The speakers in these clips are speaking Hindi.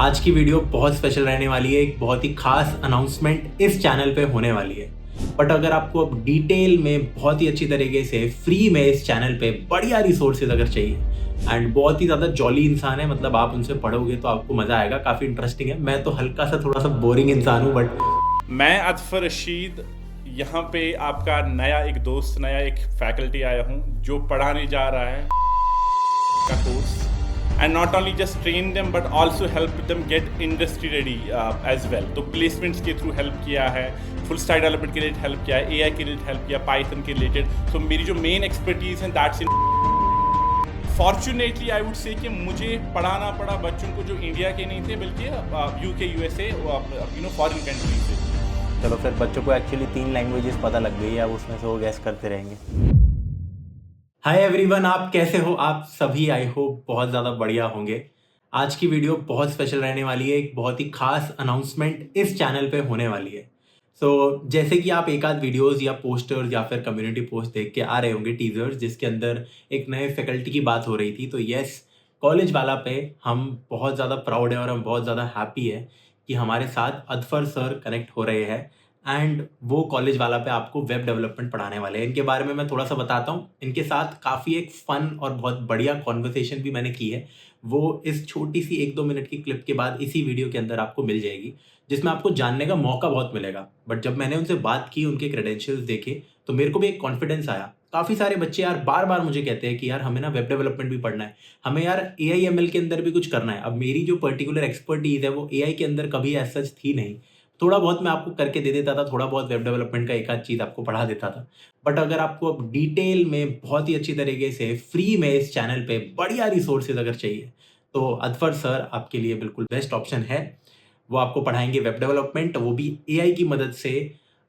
आज की वीडियो बहुत स्पेशल रहने वाली है। एक बहुत ही खास अनाउंसमेंट इस चैनल पे होने वाली है। बट अगर आपको अब डिटेल में बहुत ही अच्छी तरीके से फ्री में इस चैनल पे बढ़िया रिसोर्सेज अगर चाहिए एंड बहुत ही ज़्यादा जॉली इंसान है, मतलब आप उनसे पढ़ोगे तो आपको मज़ा आएगा, काफ़ी इंटरेस्टिंग है। मैं तो हल्का सा थोड़ा सा बोरिंग इंसान हूँ बट मैं अदफर रशीद यहाँ पे आपका नया एक दोस्त, नया एक फैकल्टी आया हूँ जो पढ़ाने जा रहा है का course and not only just train them but also help them get industry ready as well. तो प्लेसमेंट्स के थ्रू हेल्प किया है, फुल स्टैक डेवलपमेंट के लिए हेल्प किया है, एआई के लिए हेल्प किया, पाइथन के रिलेटेड। तो मेरी जो मेन एक्सपर्टीज है that's in fortunately I would say कि मुझे पढ़ाना पड़ा बच्चों को जो इंडिया के नहीं थे बल्कि यूके यूएसए फॉरेन कंट्रीज से। चलो फिर बच्चों को एक्चुअली 3 लैंग्वेजेस पता लग गई है, अब उसमें से वो गैस करते रहेंगे। हाय एवरीवन, आप कैसे हो? आप सभी आई होप बहुत ज़्यादा बढ़िया होंगे। आज की वीडियो बहुत स्पेशल रहने वाली है। एक बहुत ही खास अनाउंसमेंट इस चैनल पे होने वाली है। जैसे कि आप एक आध वीडियोस या पोस्टर्स या फिर कम्युनिटी पोस्ट देख के आ रहे होंगे, टीजर्स जिसके अंदर एक नए फैकल्टी की बात हो रही थी। तो यस, कॉलेज वाला पे हम बहुत ज़्यादा प्राउड है और हम बहुत ज़्यादा हैप्पी है कि हमारे साथ अदफर सर कनेक्ट हो रहे हैं एंड वो कॉलेज वाला पे आपको वेब डेवलपमेंट पढ़ाने वाले हैं। इनके बारे में मैं थोड़ा सा बताता हूँ। इनके साथ काफ़ी एक फ़न और बहुत बढ़िया कॉन्वर्सेशन भी मैंने की है। वो इस छोटी सी 1-2 मिनट की क्लिप के बाद इसी वीडियो के अंदर आपको मिल जाएगी, जिसमें आपको जानने का मौका बहुत मिलेगा। बट जब मैंने उनसे बात की, उनके क्रेडेंशियल्स देखे, तो मेरे को भी एक कॉन्फिडेंस आया। काफ़ी सारे बच्चे यार बार-बार मुझे कहते हैं कि यार हमें ना वेब डेवलपमेंट भी पढ़ना है, हमें यार एआई एमएल के अंदर भी कुछ करना है। अब मेरी जो पर्टिकुलर एक्सपर्टीज़ है वो एआई के अंदर कभी एज़ सच थी नहीं। थोड़ा बहुत मैं आपको करके दे देता था, थोड़ा बहुत वेब डेवलपमेंट का एक आध चीज़ आपको पढ़ा देता था। बट अगर आपको अब डिटेल में बहुत ही अच्छी तरीके से फ्री में इस चैनल पे बढ़िया रिसोर्सेज अगर चाहिए, तो अदफर सर आपके लिए बिल्कुल बेस्ट ऑप्शन है। वो आपको पढ़ाएँगे वेब डेवलपमेंट, वो भी एआई की मदद से।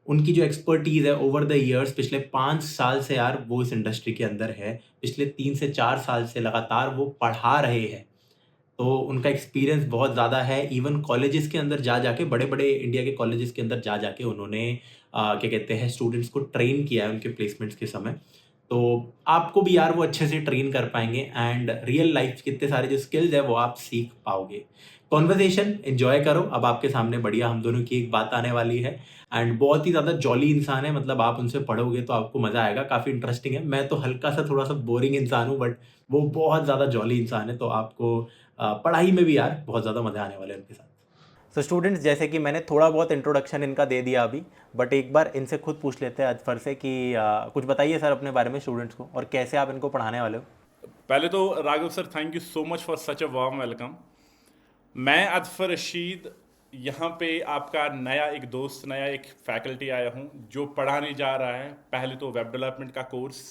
उनकी जो एक्सपर्टीज़ है ओवर द इयर्स, पिछले 5 साल से यार वो इस इंडस्ट्री के अंदर है। पिछले 3 से 4 साल से लगातार वो पढ़ा रहे हैं। तो उनका एक्सपीरियंस बहुत ज़्यादा है। इवन कॉलेजेस के अंदर जा जाके, बड़े-बड़े इंडिया के कॉलेजेस के अंदर जा जाके उन्होंने क्या कहते हैं, स्टूडेंट्स को ट्रेन किया है उनके प्लेसमेंट्स के समय। तो आपको भी यार वो अच्छे से ट्रेन कर पाएँगे एंड रियल लाइफ़ के कितने सारे जो स्किल्स हैं वो आप सीख पाओगे। कन्वर्सेशन एन्जॉय करो। अब आपके सामने बढ़िया हम दोनों की एक बात आने वाली है एंड बहुत ही ज़्यादा जॉली इंसान है, मतलब आप उनसे पढ़ोगे तो आपको मज़ा आएगा, काफ़ी इंटरेस्टिंग है। मैं तो हल्का सा थोड़ा सा बोरिंग इंसान हूँ बट वो बहुत ज़्यादा जॉली इंसान है, तो आपको पढ़ाई में भी यार बहुत ज़्यादा मज़े आने वाले हैं उनके साथ। सो स्टूडेंट्स, जैसे कि मैंने थोड़ा बहुत इंट्रोडक्शन इनका दे दिया अभी, बट एक बार इनसे खुद पूछ लेते हैं अजफर से कि कुछ बताइए सर अपने बारे में स्टूडेंट्स को, और कैसे आप इनको पढ़ाने वाले हो। पहले तो Raghav sir, thank you so much for such a warm welcome. मैं अदफर रशीद यहाँ पे आपका नया एक दोस्त, नया एक फैकल्टी आया हूँ जो पढ़ाने जा रहा है पहले तो वेब डेवलपमेंट का course,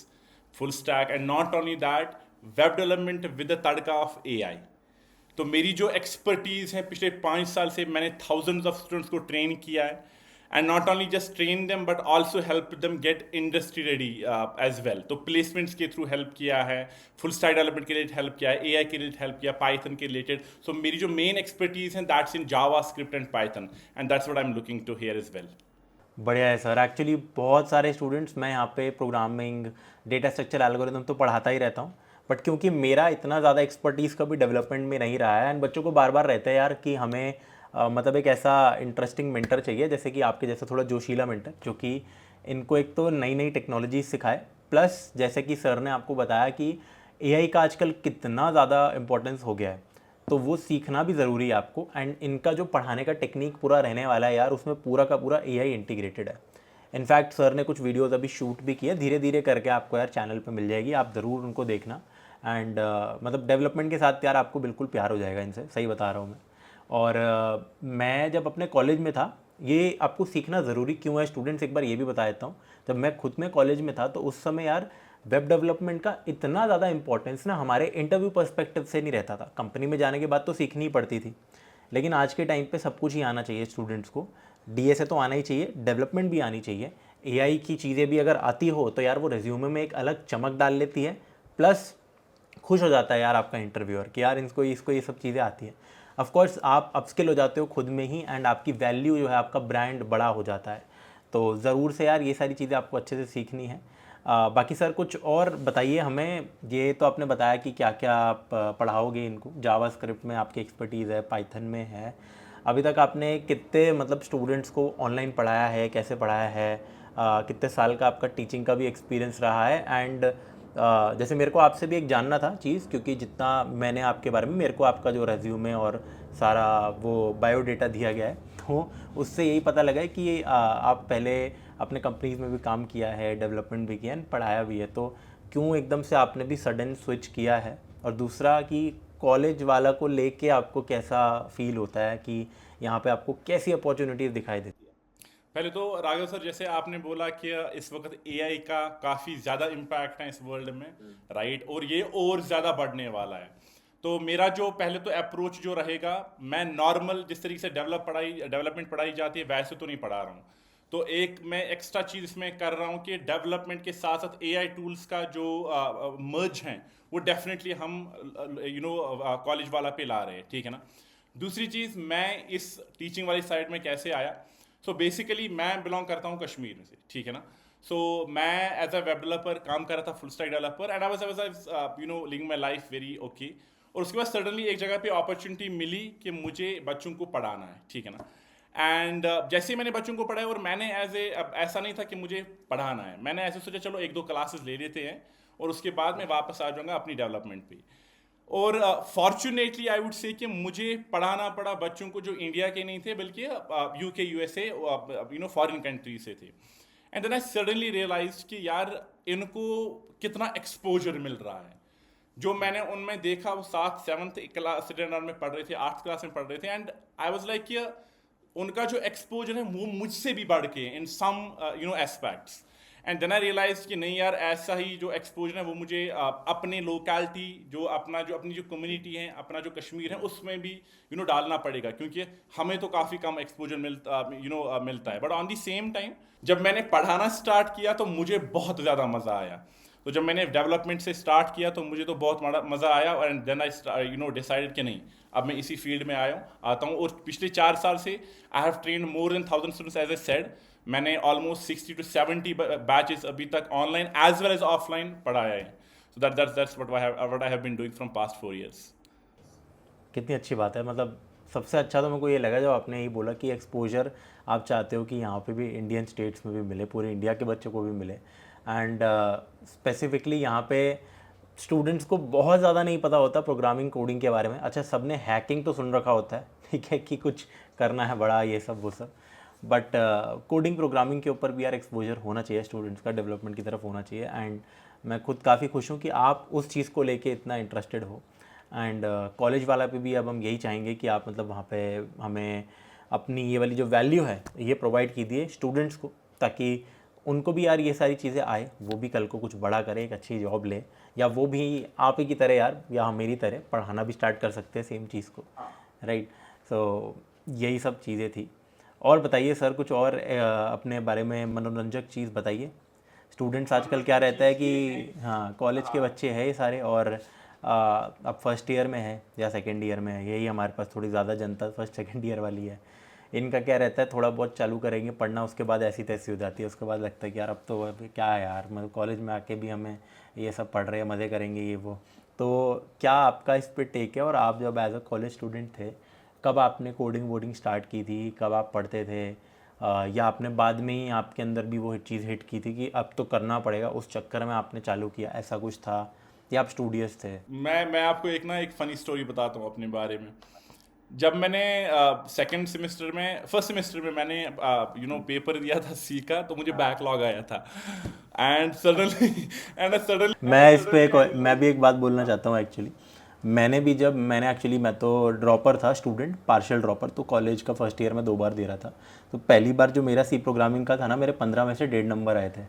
full stack and not only that, web development with the tadka of AI. तो मेरी जो एक्सपर्टीज़ है, पिछले 5 साल से मैंने थाउजेंड्स ऑफ स्टूडेंट्स को ट्रेन किया है and not only just train them but also help them get industry ready as well. तो प्लेसमेंट्स के थ्रू हेल्प किया है, फुल स्टैक डेवलपमेंट के लिए हेल्प किया है, एआई के लिए हेल्प किया, पाइथन के रिलेटेड। सो मेरी जो मेन एक्सपर्टीज़ है that's in JavaScript and Python and that's what I am looking to hear as well. बढ़िया है सर। एक्चुअली बहुत सारे स्टूडेंट्स मैं यहाँ पे प्रोग्रामिंग, डेटा स्ट्रक्चर, एल्गोरिथम तो पढ़ाता ही रहता हूँ, बट क्योंकि मेरा इतना ज़्यादा एक्सपर्टीज़ कभी डेवलपमेंट में नहीं रहा है, एंड बच्चों को बार बार रहता है यार कि हमें मतलब एक ऐसा इंटरेस्टिंग मेंटर चाहिए, जैसे कि आपके जैसा थोड़ा जोशीला मेंटर, जो कि इनको एक तो नई नई टेक्नोलॉजी सिखाए, प्लस जैसे कि सर ने आपको बताया कि एआई का आजकल कितना ज़्यादा इम्पोर्टेंस हो गया है, तो वो सीखना भी ज़रूरी है आपको। एंड इनका जो पढ़ाने का टेक्निक पूरा रहने वाला है यार, उसमें पूरा का पूरा एआई इंटीग्रेटेड है। इनफैक्ट सर ने कुछ वीडियोज़ अभी शूट भी किए, धीरे धीरे करके आपको यार चैनल पे मिल जाएगी, आप ज़रूर उनको देखना। एंड मतलब डेवलपमेंट के साथ यार आपको बिल्कुल प्यार हो जाएगा इनसे, सही बता रहा हूँ मैं। और मैं जब अपने कॉलेज में था, ये आपको सीखना ज़रूरी क्यों है स्टूडेंट्स, एक बार ये भी बता देता हूँ। जब मैं खुद में कॉलेज में था तो उस समय यार वेब डेवलपमेंट का इतना ज़्यादा इंपॉर्टेंस ना हमारे इंटरव्यू पर्सपेक्टिव से नहीं रहता था। कंपनी में जाने के बाद तो सीखनी ही पड़ती थी, लेकिन आज के टाइम पे सब कुछ ही आना चाहिए स्टूडेंट्स को। डीएसए तो आना ही चाहिए, डेवलपमेंट भी आनी चाहिए, एआई की चीज़ें भी अगर आती हो तो यार वो रिज्यूमे में एक अलग चमक डाल लेती है, प्लस खुश हो जाता है यार आपका इंटरव्यूअर कि यार इसको इसको ये सब चीज़ें आती हैं। ऑफ कोर्स आप अपस्किल हो जाते हो खुद में ही, एंड आपकी वैल्यू जो है, आपका ब्रांड बड़ा हो जाता है। तो ज़रूर से यार ये सारी चीज़ें आपको अच्छे से सीखनी है। बाकी सर कुछ और बताइए हमें। ये तो आपने बताया कि क्या क्या आप पढ़ाओगे इनको, जावास्क्रिप्ट में आपकी एक्सपर्टीज़ है, पाइथन में है। अभी तक आपने कितने मतलब स्टूडेंट्स को ऑनलाइन पढ़ाया है, कैसे पढ़ाया है, कितने साल का आपका टीचिंग का भी एक्सपीरियंस रहा है? एंड जैसे मेरे को आपसे भी एक जानना था चीज़, क्योंकि जितना मैंने आपके बारे में, मेरे को आपका जो रेज्यूमे और सारा वो बायोडेटा दिया गया है, तो उससे यही पता लगा है कि आप पहले अपने कंपनीज में भी काम किया है, डेवलपमेंट भी किया है, पढ़ाया भी है। तो क्यों एकदम से आपने भी सडन स्विच किया है? और दूसरा कि कॉलेज वाला को लेके आपको कैसा फील होता है कि यहाँ पे आपको कैसी अपॉर्चुनिटीज़ दिखाई देती है? पहले तो राघव सर, जैसे आपने बोला कि इस वक्त एआई का काफ़ी ज़्यादा इम्पैक्ट है इस वर्ल्ड में, राइट, और ये और ज़्यादा बढ़ने वाला है। तो मेरा जो पहले तो अप्रोच जो रहेगा, मैं नॉर्मल जिस तरीके से डेवलपमेंट पढ़ाई जाती है वैसे तो नहीं पढ़ा रहा हूँ। तो एक मैं एक्स्ट्रा चीज़ इसमें कर रहा हूँ कि डेवलपमेंट के साथ साथ एआई टूल्स का जो मर्ज हैं वो डेफिनेटली हम कॉलेज वाला पे ला रहे हैं, ठीक है ना। दूसरी चीज़, मैं इस टीचिंग वाली साइड में कैसे आया। सो बेसिकली मैं बिलोंग करता हूँ कश्मीर में से, ठीक है ना। सो मैं एज अ वेब डेवलपर काम कर रहा था, full stack developer, and I was living my life very okay. और उसके बाद सडनली एक जगह पे अपॉर्चुनिटी मिली कि मुझे बच्चों को पढ़ाना है, ठीक है ना। एंड जैसे ही मैंने बच्चों को पढ़ाया, और मैंने ऐसा नहीं था कि मुझे पढ़ाना है, मैंने ऐसे सोचा चलो एक दो क्लासेस ले लेते हैं और उसके बाद मैं वापस आ जाऊँगा अपनी डेवलपमेंट पे। और फॉर्चुनेटली आई वुड से कि मुझे पढ़ाना पड़ा बच्चों को जो इंडिया के नहीं थे बल्कि यूके, यूएसए, फॉरेन कंट्री से थे। And then I suddenly realise कि यार इनको कितना एक्सपोजर मिल रहा है। जो मैंने उनमें देखा, वो 7th-7th क्लास स्टैंडर्ड में पढ़ रहे थे, 8th क्लास में पढ़ रहे थे, एंड आई वाज लाइक कि उनका जो एक्सपोजर है वो मुझसे भी बढ़ के in some aspects. And then I realise कि नहीं यार, ऐसा ही जो एक्सपोजर है वो मुझे अपने लोकेलिटी, जो अपनी जो कम्युनिटी है, अपना जो कश्मीर है, उसमें भी डालना पड़ेगा, क्योंकि हमें तो काफ़ी कम एक्सपोजर मिलता है। But on the same time जब मैंने पढ़ाना स्टार्ट किया तो मुझे बहुत ज़्यादा मज़ा आया। तो जब मैंने डेवलपमेंट से स्टार्ट किया तो मुझे तो बहुत मज़ा आया, और देन आई डिसाइडेड कि नहीं, अब मैं इसी फील्ड में आता हूँ। और पिछले 4 साल से I have trained more than 1000 students, as a said. मैंने ऑलमोस्ट 60 to 70 बैचेस अभी तक online as well as offline पढ़ाया है। So that's what I have been doing from past 4 years। कितनी अच्छी बात है। मतलब सबसे अच्छा तो मेरे को ये लगा जब आपने ये बोला कि एक्सपोजर आप चाहते हो कि यहाँ पे भी इंडियन स्टेट्स में भी मिले, पूरे इंडिया के बच्चों को भी मिले। एंड स्पेसिफिकली यहाँ पे स्टूडेंट्स को बहुत ज़्यादा नहीं पता होता प्रोग्रामिंग कोडिंग के बारे में। अच्छा, सबने हैकिंग तो सुन रखा होता है, ठीक है, कि कुछ करना है बड़ा, ये सब वो सब, बट कोडिंग प्रोग्रामिंग के ऊपर भी यार एक्सपोजर होना चाहिए, स्टूडेंट्स का डेवलपमेंट की तरफ होना चाहिए। एंड मैं खुद काफ़ी खुश हूँ कि आप उस चीज़ को लेके इतना इंटरेस्टेड हो। एंड कॉलेज वाला पे भी अब हम यही चाहेंगे कि आप मतलब वहाँ पे हमें अपनी ये वाली जो वैल्यू है ये प्रोवाइड कीजिए स्टूडेंट्स को, ताकि उनको भी यार ये सारी चीज़ें आए, वो भी कल को कुछ बड़ा करे, एक अच्छी जॉब ले, या वो भी आप ही की तरह यार या मेरी तरह पढ़ाना भी स्टार्ट कर सकते हैं सेम चीज़ को, राइट। सो यही सब चीज़ें थी। और बताइए सर कुछ और अपने बारे में मनोरंजक चीज़ बताइए। स्टूडेंट्स आजकल क्या रहता है कि हाँ, कॉलेज के बच्चे हैं ये सारे, और अब फर्स्ट ईयर में है या सेकेंड ईयर में है, यही हमारे पास थोड़ी ज़्यादा जनता फर्स्ट सेकेंड ईयर वाली है। इनका क्या रहता है, थोड़ा बहुत चालू करेंगे पढ़ना, उसके बाद ऐसी तैसी हो जाती है। उसके बाद लगता है कि यार अब तो अब क्या है यार, मतलब कॉलेज में आके भी हमें ये सब पढ़ रहे हैं, मज़े करेंगे ये वो। तो क्या आपका इस पर टेक है? और आप जब एज अ कॉलेज स्टूडेंट थे, कब आपने कोडिंग वोडिंग स्टार्ट की थी, कब आप पढ़ते थे, या आपने बाद में ही आपके अंदर भी वो चीज़ हिट की थी कि अब तो करना पड़ेगा, उस चक्कर में आपने चालू किया, ऐसा कुछ था, या आप स्टूडियस थे? मैं आपको एक फ़नी स्टोरी बताता हूँ अपने बारे में। जब मैंने फर्स्ट सेमेस्टर में मैंने पेपर दिया था सी का, तो मुझे बैकलॉग आया था। एंड सडनली मैं भी एक बात बोलना चाहता हूँ एक्चुअली। मैं तो ड्रॉपर था, स्टूडेंट, पार्शियल ड्रॉपर। तो कॉलेज का फर्स्ट ईयर में 2 बार दे रहा था। तो पहली बार जो मेरा सी प्रोग्रामिंग का था ना, मेरे 15 में से 1.5 नंबर आए थे।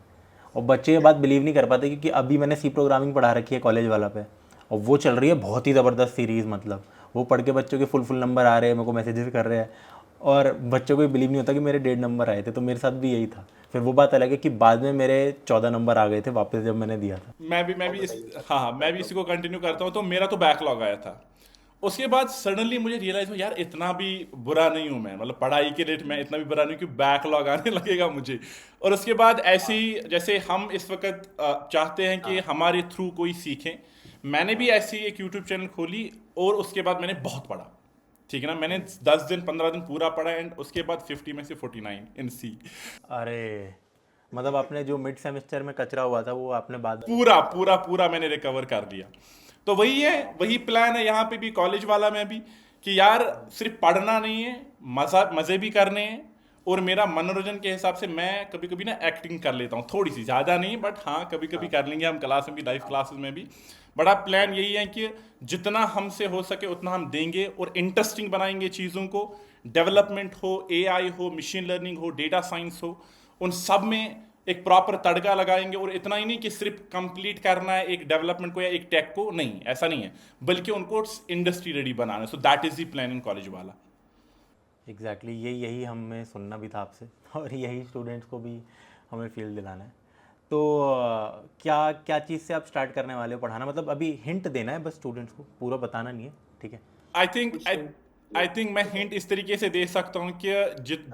और बच्चे ये बात बिलीव नहीं कर पाते, क्योंकि अभी मैंने सी प्रोग्रामिंग पढ़ा रखी है कॉलेज वाला पे, और वो चल रही है बहुत ही ज़बरदस्त सीरीज़। मतलब वो पढ़ के बच्चों के फुल नंबर आ रहे हैं, मेरे को मैसेजेस कर रहे हैं, और बच्चों को बिलीव नहीं होता कि मेरे 1.5 नंबर आए थे। तो मेरे साथ भी यही था। फिर वो बात अलग है कि बाद में मेरे 14 नंबर आ गए थे वापस जब मैंने दिया था। मैं भी इसी को कंटिन्यू करता हूँ। तो मेरा तो बैकलॉग आया था, उसके बाद सडनली मुझे रियलाइज हो यार इतना भी बुरा नहीं हूं मैं, मतलब पढ़ाई के रेट में इतना भी बुरा नहीं कि बैकलॉग आने लगेगा मुझे। और उसके बाद ऐसे ही जैसे हम इस वक्त चाहते हैं कि हमारे थ्रू कोई सीखे, मैंने भी ऐसी एक यूट्यूब चैनल खोली और उसके बाद मैंने बहुत पढ़ा। ठीक है ना, मैंने 10 दिन 15 दिन पूरा पढ़ा एंड उसके बाद 50 में से 49 इन सी। अरे मतलब आपने जो मिड सेमेस्टर में कचरा हुआ था वो आपने बाद में पूरा पूरा पूरा मैंने रिकवर कर लिया। तो वही है, वही प्लान है यहाँ पे भी, कॉलेज वाला में भी, कि यार सिर्फ पढ़ना नहीं है, मजे भी करने हैं। और मेरा मनोरंजन के हिसाब से मैं कभी कभी ना एक्टिंग कर लेता हूँ, थोड़ी सी, ज़्यादा नहीं बट हाँ कभी कभी कर लेंगे हम, क्लास में भी, लाइव क्लासेस में भी। बड़ा प्लान यही है कि जितना हमसे हो सके उतना हम देंगे और इंटरेस्टिंग बनाएंगे चीज़ों को। डेवलपमेंट हो, एआई हो, मशीन लर्निंग हो, डेटा साइंस हो, उन सब में एक प्रॉपर तड़का लगाएंगे। और इतना ही नहीं कि सिर्फ कंप्लीट करना है एक डेवलपमेंट को या एक टेक को, नहीं ऐसा नहीं है, बल्कि उनको इंडस्ट्री रेडी बनाना है। So that is the plan in college वाला। एग्जैक्टली यही हमें सुनना भी था आपसे और यही स्टूडेंट्स को भी हमें फील दिलाना है। तो क्या क्या चीज़ से आप स्टार्ट करने वाले हो पढ़ाना, मतलब अभी हिंट देना है बस स्टूडेंट्स को, पूरा बताना नहीं है, ठीक है? आई थिंक मैं हिंट इस तरीके से दे सकता हूँ कि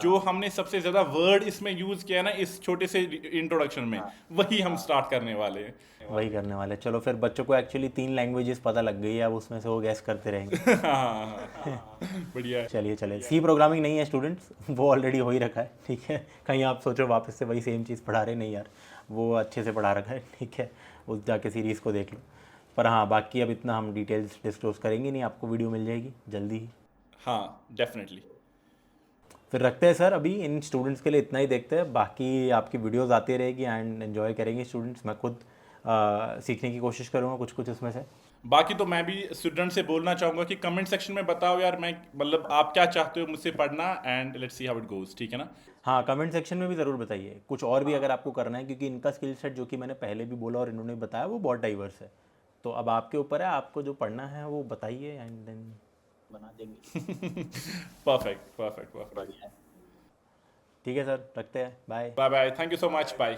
जो हमने सबसे ज्यादा वर्ड इसमें यूज किया ना इस छोटे से इंट्रोडक्शन में, वही हम स्टार्ट करने वाले हैं। वही करने वाले। चलो फिर बच्चों को एक्चुअली 3 लैंग्वेजेस पता लग गई है, अब उसमें से वो गैस करते रहेंगे। हाँ, बढ़िया है। चलिए सी प्रोग्रामिंग नहीं है स्टूडेंट्स, वो ऑलरेडी हो ही रखा है, ठीक है? कहीं आप सोचो वापस से वही सेम चीज़ पढ़ा रहे, नहीं यार, वो अच्छे से पढ़ा रखा है, ठीक है? उस जाके सीरीज़ को देख लो। पर हाँ, बाकी अब इतना हम डिटेल्स डिस्क्लोज करेंगे नहीं, आपको वीडियो मिल जाएगी जल्दी ही। हाँ डेफिनेटली। फिर रखते हैं सर, अभी इन स्टूडेंट्स के लिए इतना ही देखते हैं, बाकी आपकी वीडियोस आती रहेगी एंड एंजॉय करेंगे स्टूडेंट्स। मैं खुद सीखने की कोशिश करूँगा कुछ कुछ उसमें से। बाकी तो मैं भी स्टूडेंट से बोलना चाहूंगा कि कमेंट सेक्शन में बताओ यार, मैं मतलब आप क्या चाहते हो मुझसे पढ़ना, and let's see how it goes, ठीक है ना। हाँ, कमेंट सेक्शन में भी ज़रूर बताइए कुछ और भी अगर आपको करना है, क्योंकि इनका स्किल सेट जो कि मैंने पहले भी बोला और इन्होंने बताया वो बहुत डाइवर्स है। तो अब आपके ऊपर है, आपको जो पढ़ना है वो बताइए एंड देन बना देंगे। Perfect perfect perfect. ठीक है सर, रखते हैं, bye. Bye bye, thank you so much, bye.